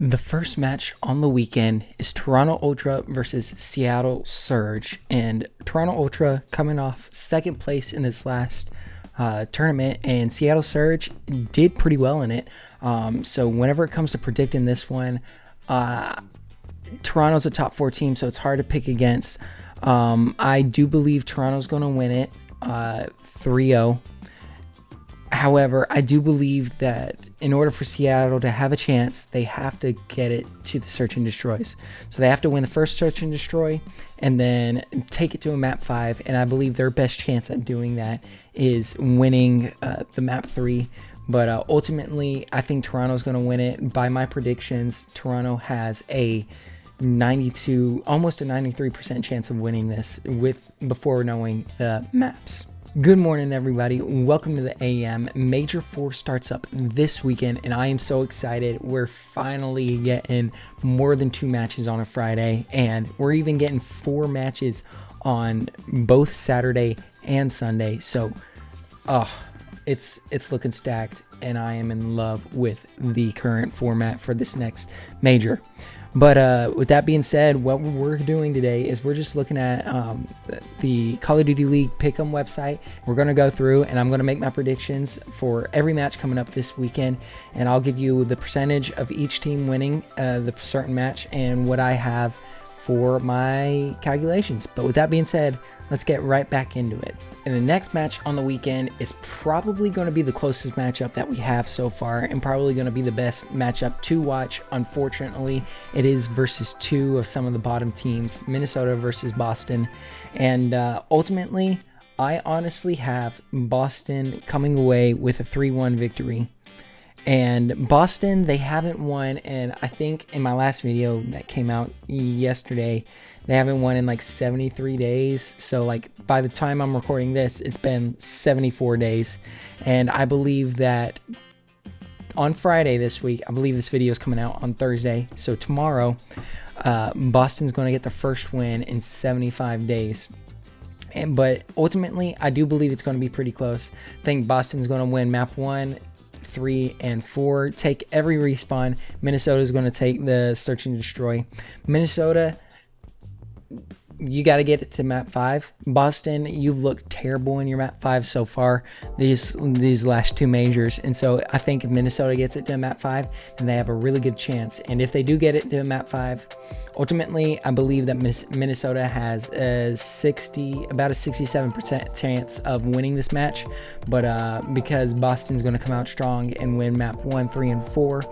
The first match on the weekend is Toronto Ultra versus Seattle Surge, and Toronto Ultra coming off second place in this last tournament, and Seattle Surge did pretty well in it. So whenever it comes to predicting this one, Toronto's a top 4 team, so it's hard to pick against. I do believe Toronto's going to win it 3-0. However, I do believe that in order for Seattle to have a chance, they have to get it to the Search and Destroys. So they have to win the first Search and Destroy and then take it to a map 5. And I believe their best chance at doing that is winning the map 3. But ultimately, I think Toronto's going to win it. By my predictions, Toronto has a 92, almost a 93% chance of winning this before knowing the maps. Good morning, everybody. Welcome to the AM. Major 4 starts up this weekend, and I am so excited. We're finally getting more than 2 matches on a Friday, and we're even getting 4 matches on both Saturday and Sunday. So, it's looking stacked, and I am in love with the current format for this next major. But with that being said, what we're doing today is we're just looking at the Call of Duty League Pick'em website. We're going to go through, and I'm going to make my predictions for every match coming up this weekend, and I'll give you the percentage of each team winning the certain match and what I have for my calculations. But with that being said, let's get right back into it. And the next match on the weekend is probably going to be the closest matchup that we have so far, and probably going to be the best matchup to watch. Unfortunately, it is versus 2 of some of the bottom teams, Minnesota versus Boston. And ultimately, I honestly have Boston coming away with a 3-1 victory. And Boston, they haven't won, and I think in my last video that came out yesterday, they haven't won in like 73 days. So like by the time I'm recording this, it's been 74 days. And I believe that on Friday this week, I believe this video is coming out on Thursday. So tomorrow, Boston's going to get the first win in 75 days. But ultimately, I do believe it's going to be pretty close. I think Boston's going to win map 1, 3, and 4. Take every respawn. Minnesota is going to take the Search and Destroy. Minnesota, you got to get it to map 5. Boston, you've looked terrible in your map 5 so far these last 2 majors, and so I think if Minnesota gets it to map 5, then they have a really good chance. And if they do get it to map 5, ultimately I believe that Minnesota has about a 67% chance of winning this match. But because Boston's going to come out strong and win map 1, 3, and 4,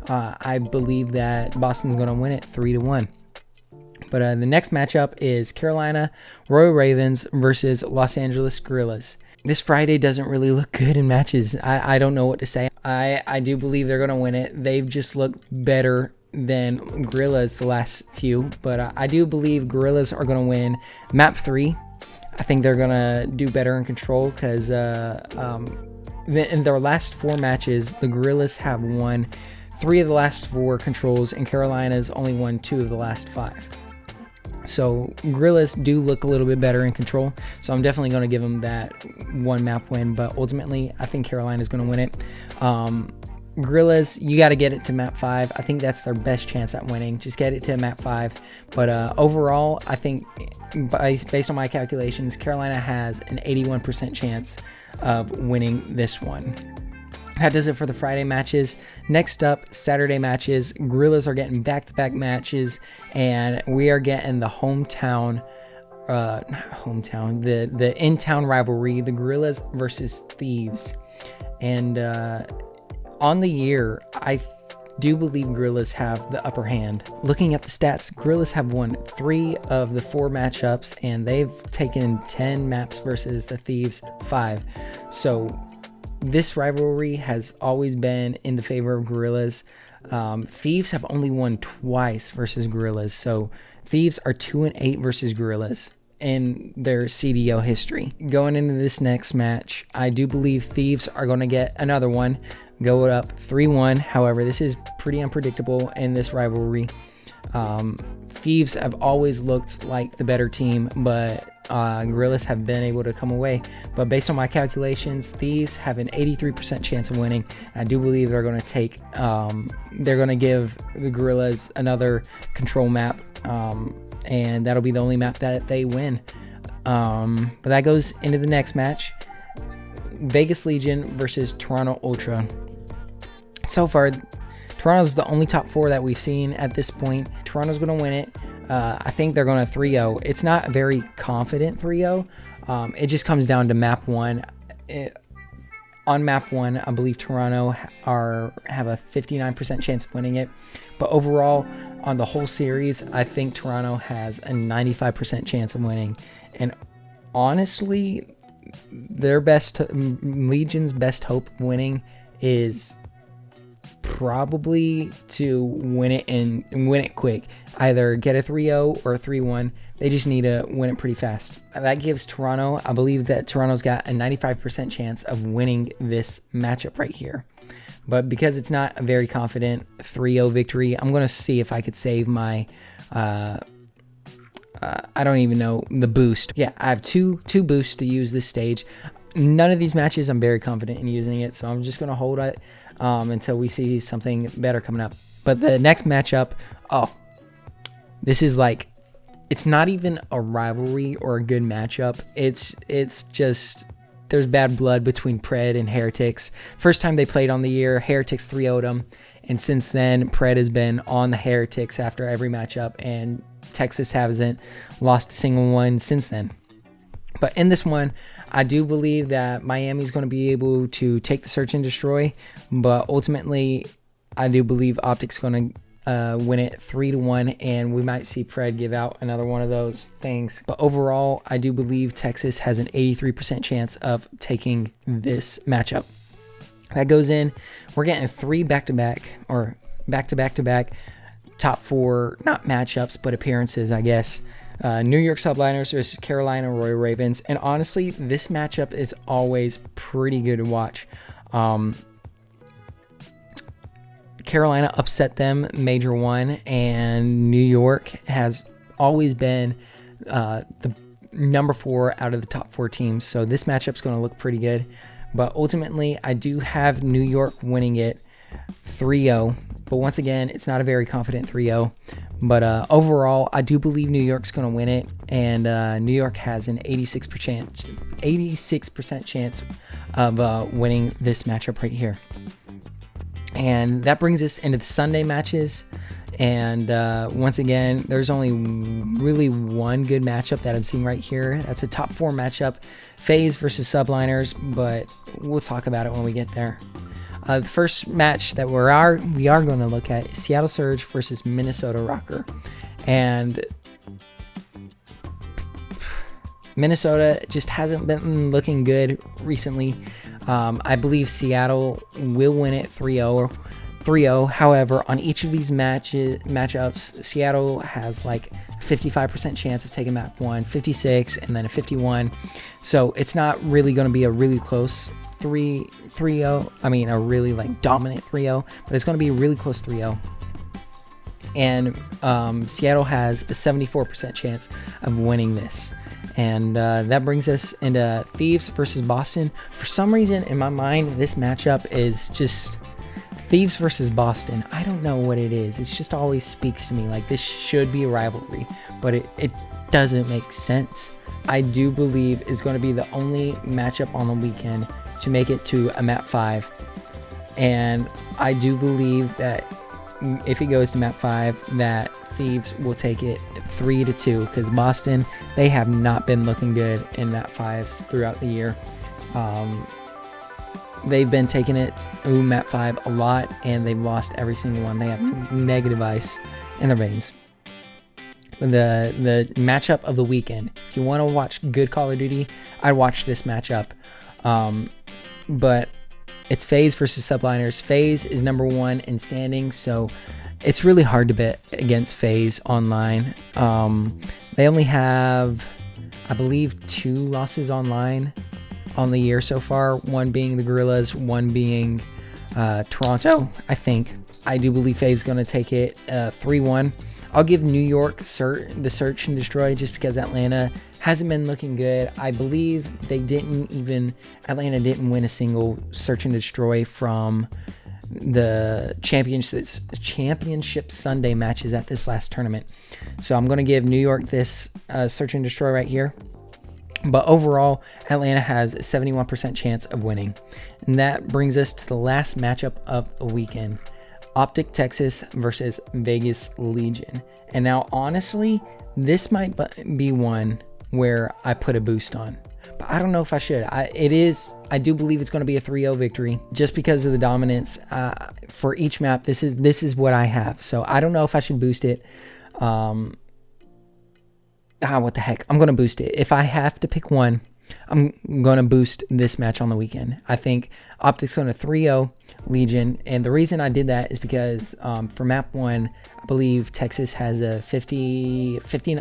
I believe that Boston's going to win it 3-1. But the next matchup is Carolina Royal Ravens versus Los Angeles Guerrillas. This Friday doesn't really look good in matches. I don't know what to say. I do believe they're going to win it. They've just looked better than Guerrillas the last few. But I do believe Guerrillas are going to win map 3. I think they're going to do better in control because in their last 4 matches, the Guerrillas have won 3 of the last 4 controls, and Carolina's only won 2 of the last 5. So Guerrillas do look a little bit better in control, so I'm definitely going to give them that 1 map win, but ultimately I think Carolina's going to win it. Guerrillas, you got to get it to map 5. I think that's their best chance at winning. Just get it to map 5. But overall, I think based on my calculations, Carolina has an 81% chance of winning this one. That does it for the Friday matches. Next up, Saturday matches. Guerrillas are getting back-to-back matches, and we are getting the the in-town rivalry, the Guerrillas versus Thieves. And on the year, I do believe Guerrillas have the upper hand. Looking at the stats, Guerrillas have won 3 of the 4 matchups, and they've taken 10 maps versus the Thieves 5. So this rivalry has always been in the favor of Guerrillas. Thieves have only won twice versus Guerrillas, so Thieves are 2-8 versus Guerrillas in their CDL history. Going into this next match, I do believe Thieves are going to get another one, go up 3-1. However, this is pretty unpredictable in this rivalry. Thieves have always looked like the better team, but Gorillas have been able to come away. But based on my calculations, these have an 83% chance of winning. I do believe they're going to take, they're going to give the Gorillas another control map, and that'll be the only map that they win. But that goes into the next match. Vegas Legion versus Toronto Ultra. So far, Toronto's the only top 4 that we've seen at this point. Toronto's going to win it. I think they're going to 3-0. It's not a very confident 3-0. It just comes down to map 1. On map 1, I believe Toronto have a 59% chance of winning it. But overall, on the whole series, I think Toronto has a 95% chance of winning. And honestly, Legion's best hope of winning is probably to win it and win it quick. Either get a 3-0 or a 3-1. They just need to win it pretty fast. That gives Toronto, I believe that Toronto's got a 95% chance of winning this matchup right here. But because it's not a very confident 3-0 victory, I'm going to see if I could save my I don't even know, the boost. Yeah, I have two boosts to use this stage. None of these matches I'm very confident in using it, so I'm just going to hold it until we see something better coming up. But the next matchup, this is like, it's not even a rivalry or a good matchup. It's just, there's bad blood between Pred and Heretics. First time they played on the year, Heretics 3-0'd them, and since then, Pred has been on the Heretics after every matchup, and Texas hasn't lost a single one since then. But in this one, I do believe that Miami's going to be able to take the search and destroy, but ultimately, I do believe OpTic's going to win it 3-1, and we might see Pred give out another one of those things. But overall, I do believe Texas has an 83% chance of taking this matchup. That goes in. We're getting 3 back-to-back, or back-to-back-to-back top 4, not matchups, but appearances, I guess. New York Subliners versus Carolina Royal Ravens. And honestly, this matchup is always pretty good to watch. Carolina upset them Major 1, and New York has always been the number 4 out of the top 4 teams. So this matchup's going to look pretty good. But ultimately, I do have New York winning it 3-0. But once again, it's not a very confident 3-0. But overall, I do believe New York's going to win it. And New York has an 86% chance of winning this matchup right here. And that brings us into the Sunday matches. And once again, there's only really one good matchup that I'm seeing right here. That's a top 4 matchup, FaZe versus Subliners, but we'll talk about it when we get there. The first match that we are going to look at is Seattle Surge versus Minnesota RØKKR. And Minnesota just hasn't been looking good recently. I believe Seattle will win it 3-0. However, on each of these matchups, Seattle has like 55% chance of taking map 1, 56, and then a 51. So it's not really going to be a really close 3-0. I mean, a really like dominant 3-0, but it's going to be a really close 3-0. And Seattle has a 74% chance of winning this. And that brings us into Thieves versus Boston. For some reason, in my mind, this matchup is just Thieves versus Boston. I don't know what it is. It just always speaks to me like this should be a rivalry, but it doesn't make sense. I do believe is going to be the only matchup on the weekend to make it to a map 5. And I do believe that if it goes to map 5, that Thieves will take it 3-2, because Boston, they have not been looking good in map 5s throughout the year. They've been taking it to map 5 a lot, and they've lost every single one. They have negative ice in their veins. The matchup of the weekend, if you want to watch good Call of Duty, I'd watch this matchup. But it's FaZe versus Subliners. FaZe is number 1 in standings, so it's really hard to bet against FaZe online. They only have, I believe, 2 losses online on the year so far. One being the Gorillas, one being Toronto, I think. I do believe FaZe is going to take it 3-1. I'll give New York the search and destroy just because Atlanta hasn't been looking good. I believe Atlanta didn't win a single search and destroy from the championship Sunday matches at this last tournament. So I'm going to give New York this search and destroy right here. But overall, Atlanta has a 71% chance of winning. And that brings us to the last matchup of the weekend. OpTic Texas versus Vegas Legion. And now, honestly, this might be one where I put a boost on. But I don't know if I should. I do believe it's going to be a 3-0 victory just because of the dominance for each map. This is what I have. So I don't know if I should boost it. What the heck? I'm going to boost it. If I have to pick one, I'm going to boost this match on the weekend. I think OpTic's going to 3-0 Legion. And the reason I did that is because for map 1, I believe Texas has a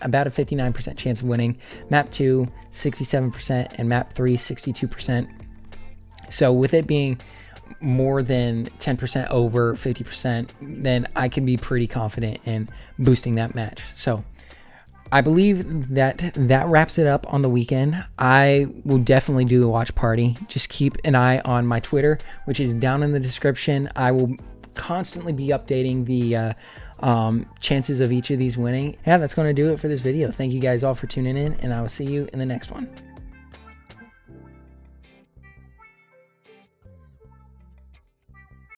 about a 59% chance of winning. Map 2, 67%. And map 3, 62%. So with it being more than 10% over 50%, then I can be pretty confident in boosting that match. So I believe that wraps it up on the weekend. I will definitely do a watch party. Just keep an eye on my Twitter, which is down in the description. I will constantly be updating the chances of each of these winning. Yeah, that's going to do it for this video. Thank you guys all for tuning in, and I will see you in the next one.